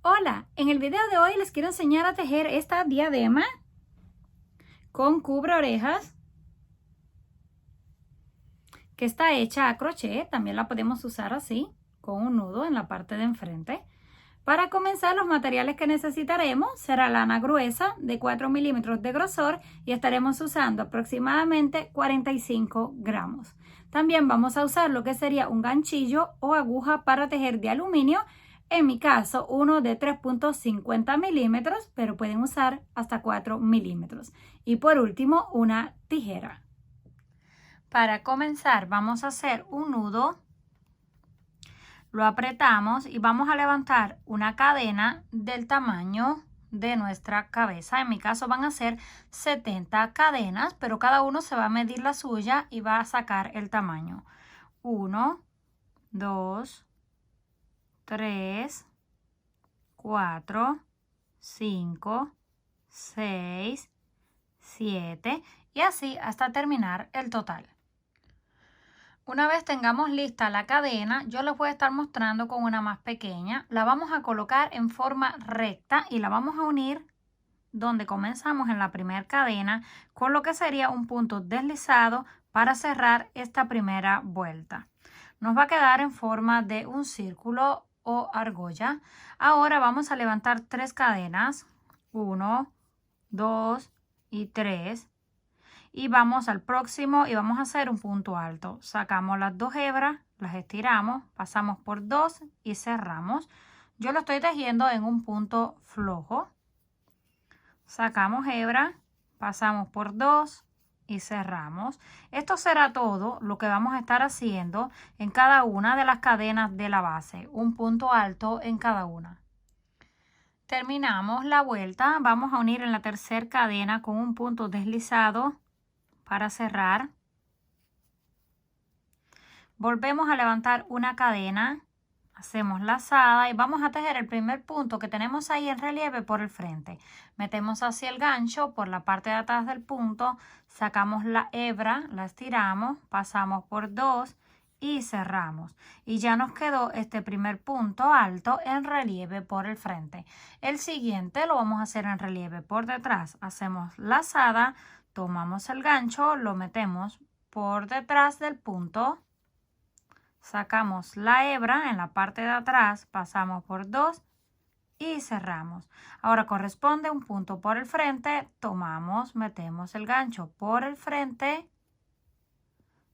Hola, en el video de hoy les quiero enseñar a tejer esta diadema con cubre orejas que está hecha a crochet. También la podemos usar así, con un nudo en la parte de enfrente. Para comenzar, los materiales que necesitaremos será lana gruesa de 4 milímetros de grosor y estaremos usando aproximadamente 45 gramos. También vamos a usar lo que sería un ganchillo o aguja para tejer de aluminio. En mi caso, uno de 3.50 milímetros, pero pueden usar hasta 4 milímetros. Y por último, una tijera. Para comenzar, vamos a hacer un nudo. Lo apretamos y vamos a levantar una cadena del tamaño de nuestra cabeza. En mi caso van a ser 70 cadenas, pero cada uno se va a medir la suya y va a sacar el tamaño. 1, 2, 3, 4, 5, 6, 7 y así hasta terminar el total. Una vez tengamos lista la cadena, yo les voy a estar mostrando con una más pequeña. La vamos a colocar en forma recta y la vamos a unir donde comenzamos en la primera cadena con lo que sería un punto deslizado para cerrar esta primera vuelta. Nos va a quedar en forma de un círculo o argolla. Ahora vamos a levantar 3 cadenas, 1, 2 y 3. Y vamos al próximo y vamos a hacer un punto alto. Sacamos las 2 hebras, las estiramos, pasamos por 2 y cerramos. Yo lo estoy tejiendo en un punto flojo. Sacamos hebra, pasamos por 2 y cerramos. Esto será todo lo que vamos a estar haciendo en cada una de las cadenas de la base. Un punto alto en cada una. Terminamos la vuelta. Vamos a unir en la tercera cadena con un punto deslizado para cerrar. Volvemos a levantar una cadena, hacemos lazada y vamos a tejer el primer punto que tenemos ahí en relieve por el frente. Metemos hacia el gancho por la parte de atrás del punto, sacamos la hebra, la estiramos, pasamos por 2 y cerramos. Y ya nos quedó este primer punto alto en relieve por el frente. El siguiente lo vamos a hacer en relieve por detrás. Hacemos lazada, tomamos el gancho, lo metemos por detrás del punto, sacamos la hebra en la parte de atrás, pasamos por 2 y cerramos. Ahora corresponde un punto por el frente, tomamos, metemos el gancho por el frente,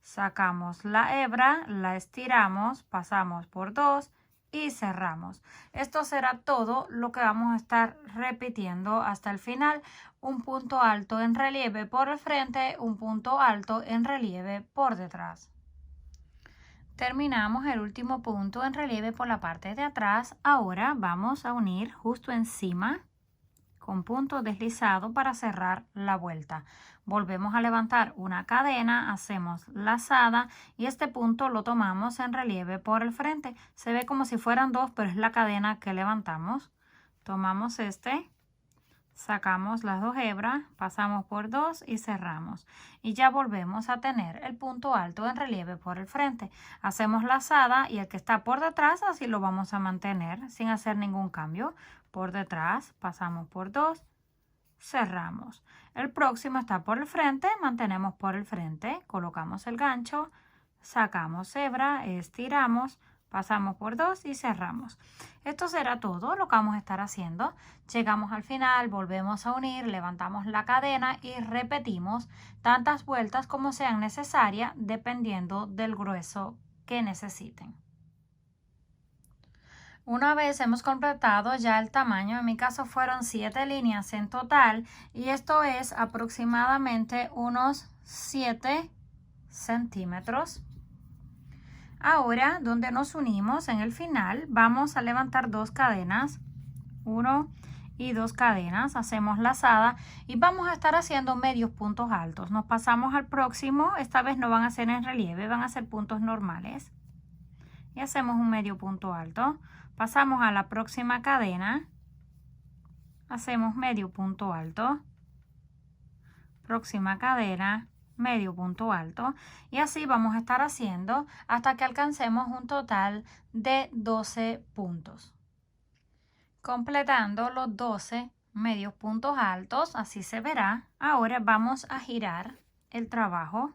sacamos la hebra, la estiramos, pasamos por 2 y cerramos. Esto será todo lo que vamos a estar repitiendo hasta el final. Un punto alto en relieve por el frente, un punto alto en relieve por detrás. Terminamos el último punto en relieve por la parte de atrás. Ahora vamos a unir justo encima con punto deslizado para cerrar la vuelta. Volvemos a levantar una cadena, hacemos lazada y este punto lo tomamos en relieve por el frente. Se ve como si fueran 2, pero es la cadena que levantamos. Tomamos este, sacamos las 2 hebras, pasamos por 2 y cerramos. Y ya volvemos a tener el punto alto en relieve por el frente. Hacemos lazada y el que está por detrás así lo vamos a mantener sin hacer ningún cambio. Por detrás, pasamos por 2, cerramos. El próximo está por el frente, mantenemos por el frente, colocamos el gancho, sacamos hebra, estiramos, pasamos por 2 y cerramos. Esto será todo lo que vamos a estar haciendo. Llegamos al final, volvemos a unir, levantamos la cadena y repetimos tantas vueltas como sean necesarias dependiendo del grueso que necesiten. Una vez hemos completado ya el tamaño, en mi caso fueron 7 líneas en total y esto es aproximadamente unos 7 centímetros. Ahora, donde nos unimos en el final, vamos a levantar 2 cadenas, 1 y 2 cadenas, hacemos lazada y vamos a estar haciendo medios puntos altos. Nos pasamos al próximo, esta vez no van a ser en relieve, van a ser puntos normales. Y hacemos un medio punto alto. Pasamos a la próxima cadena, hacemos medio punto alto, próxima cadena, medio punto alto y así vamos a estar haciendo hasta que alcancemos un total de 12 puntos. Completando los 12 medios puntos altos, así se verá. Ahora vamos a girar el trabajo.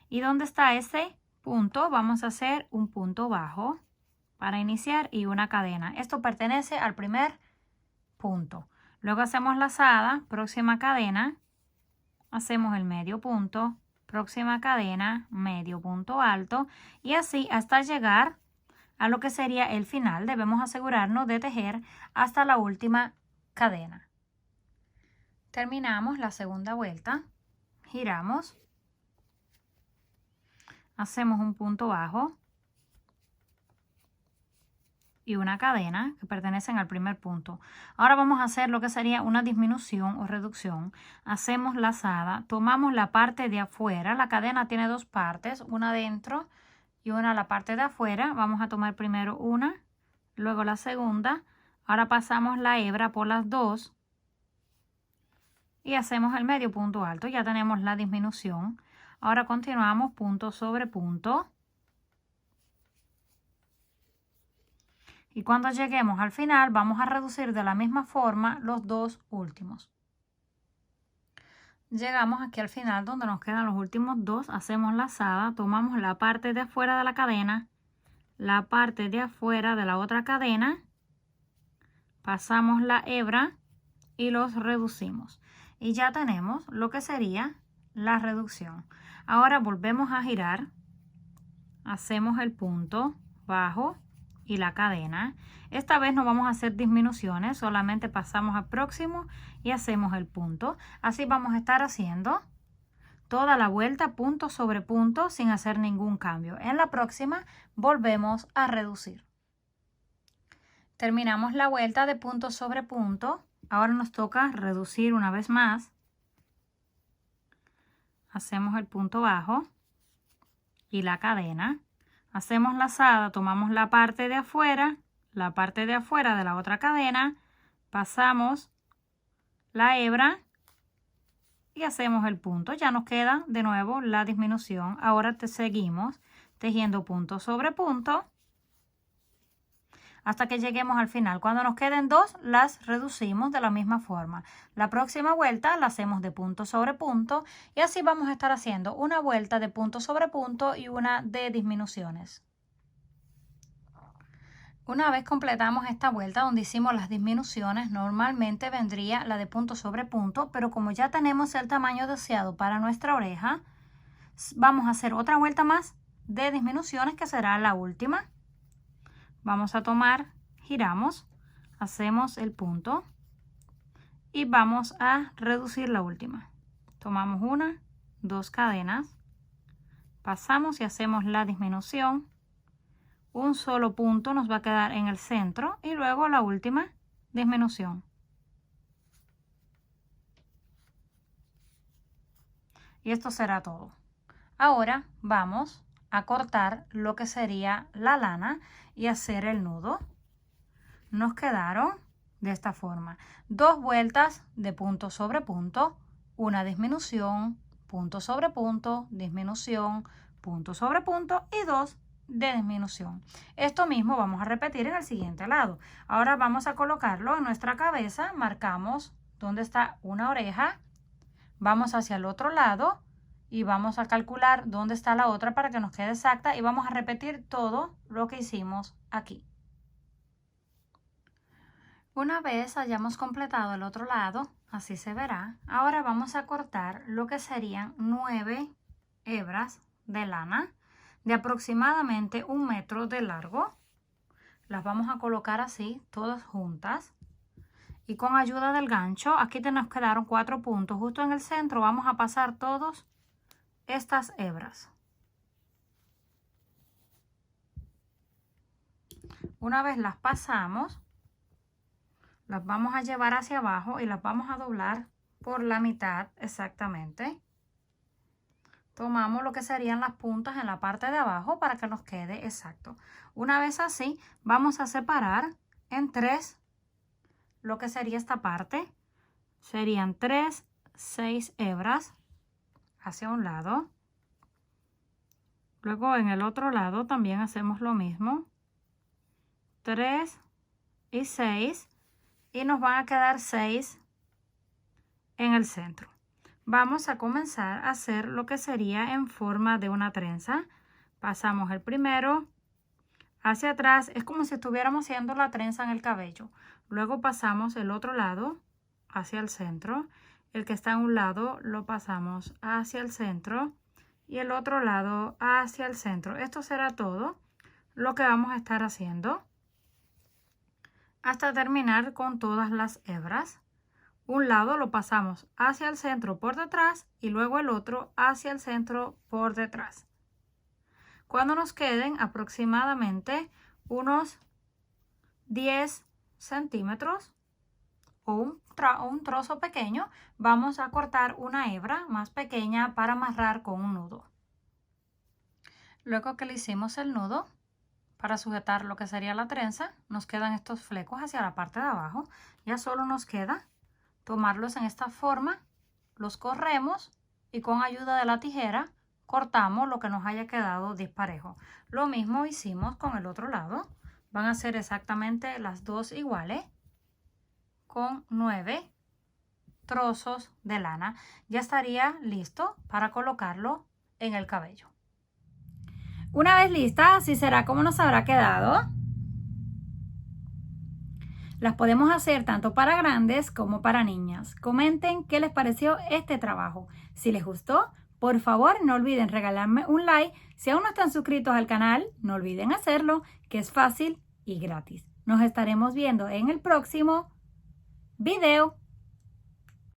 Y donde está ese punto, vamos a hacer un punto bajo para iniciar y una cadena. Esto pertenece al primer punto. Luego hacemos lazada, próxima cadena, hacemos el medio punto, próxima cadena, medio punto alto y así hasta llegar a lo que sería el final. Debemos asegurarnos de tejer hasta la última cadena. Terminamos la segunda vuelta, giramos, hacemos un punto bajo y una cadena que pertenecen al primer punto. Ahora vamos a hacer lo que sería una disminución o reducción. Hacemos lazada, tomamos la parte de afuera, la cadena tiene dos partes, una dentro y una a la parte de afuera. Vamos a tomar primero una, luego la segunda. Ahora pasamos la hebra por las dos y hacemos el medio punto alto. Ya tenemos la disminución. Ahora continuamos punto sobre punto. Y cuando lleguemos al final vamos a reducir de la misma forma los dos últimos. Llegamos aquí al final donde nos quedan los últimos dos, hacemos lazada, tomamos la parte de afuera de la cadena, la parte de afuera de la otra cadena, pasamos la hebra y los reducimos. Y ya tenemos lo que sería la reducción. Ahora volvemos a girar, hacemos el punto bajo y la cadena. Esta vez no vamos a hacer disminuciones, solamente pasamos al próximo y hacemos el punto. Así vamos a estar haciendo toda la vuelta punto sobre punto sin hacer ningún cambio. En la próxima volvemos a reducir. Terminamos la vuelta de punto sobre punto. Ahora nos toca reducir una vez más. Hacemos el punto bajo y la cadena. Hacemos lazada, tomamos la parte de afuera de la otra cadena, pasamos la hebra y hacemos el punto. Ya nos queda de nuevo la disminución. Ahora seguimos tejiendo punto sobre punto hasta que lleguemos al final. Cuando nos queden dos, las reducimos de la misma forma. La próxima vuelta la hacemos de punto sobre punto y así vamos a estar haciendo una vuelta de punto sobre punto y una de disminuciones. Una vez completamos esta vuelta donde hicimos las disminuciones, normalmente vendría la de punto sobre punto, pero como ya tenemos el tamaño deseado para nuestra oreja, vamos a hacer otra vuelta más de disminuciones que será la última. Vamos a tomar, giramos, hacemos el punto y vamos a reducir la última. Tomamos una, dos cadenas, pasamos y hacemos la disminución. Un solo punto nos va a quedar en el centro y luego la última disminución. Y esto será todo. Ahora vamos a cortar lo que sería la lana y hacer el nudo. Nos quedaron de esta forma: dos vueltas de punto sobre punto, una disminución, punto sobre punto, disminución, punto sobre punto y dos de disminución. Esto mismo vamos a repetir en el siguiente lado. Ahora vamos a colocarlo en nuestra cabeza, marcamos dónde está una oreja, vamos hacia el otro lado y vamos a calcular dónde está la otra para que nos quede exacta y vamos a repetir todo lo que hicimos aquí. Una vez hayamos completado el otro lado, así se verá, ahora vamos a cortar lo que serían 9 hebras de lana de aproximadamente 1 metro de largo. Las vamos a colocar así, todas juntas. Y con ayuda del gancho, aquí nos quedaron 4 puntos. Justo en el centro vamos a pasar todas estas hebras. Una vez las pasamos, las vamos a llevar hacia abajo y las vamos a doblar por la mitad exactamente. Tomamos lo que serían las puntas en la parte de abajo para que nos quede exacto. Una vez así, vamos a separar en 3 lo que sería esta parte. Serían 3, 6 hebras hacia un lado. Luego en el otro lado también hacemos lo mismo. 3 y 6 y nos van a quedar 6 en el centro. Vamos a comenzar a hacer lo que sería en forma de una trenza. Pasamos el primero hacia atrás, es como si estuviéramos haciendo la trenza en el cabello. Luego pasamos el otro lado hacia el centro. El que está en un lado lo pasamos hacia el centro y el otro lado hacia el centro. Esto será todo lo que vamos a estar haciendo hasta terminar con todas las hebras. Un lado lo pasamos hacia el centro por detrás y luego el otro hacia el centro por detrás. Cuando nos queden aproximadamente unos 10 centímetros o un trozo pequeño, vamos a cortar una hebra más pequeña para amarrar con un nudo. Luego que le hicimos el nudo, para sujetar lo que sería la trenza, nos quedan estos flecos hacia la parte de abajo. Ya solo nos queda tomarlos en esta forma, los corremos y con ayuda de la tijera cortamos lo que nos haya quedado disparejo. Lo mismo hicimos con el otro lado. Van a ser exactamente las dos iguales con 9 trozos de lana. Ya estaría listo para colocarlo en el cabello. Una vez lista, así será como nos habrá quedado. Las podemos hacer tanto para grandes como para niñas. Comenten qué les pareció este trabajo. Si les gustó, por favor no olviden regalarme un like. Si aún no están suscritos al canal, no olviden hacerlo, que es fácil y gratis. Nos estaremos viendo en el próximo video.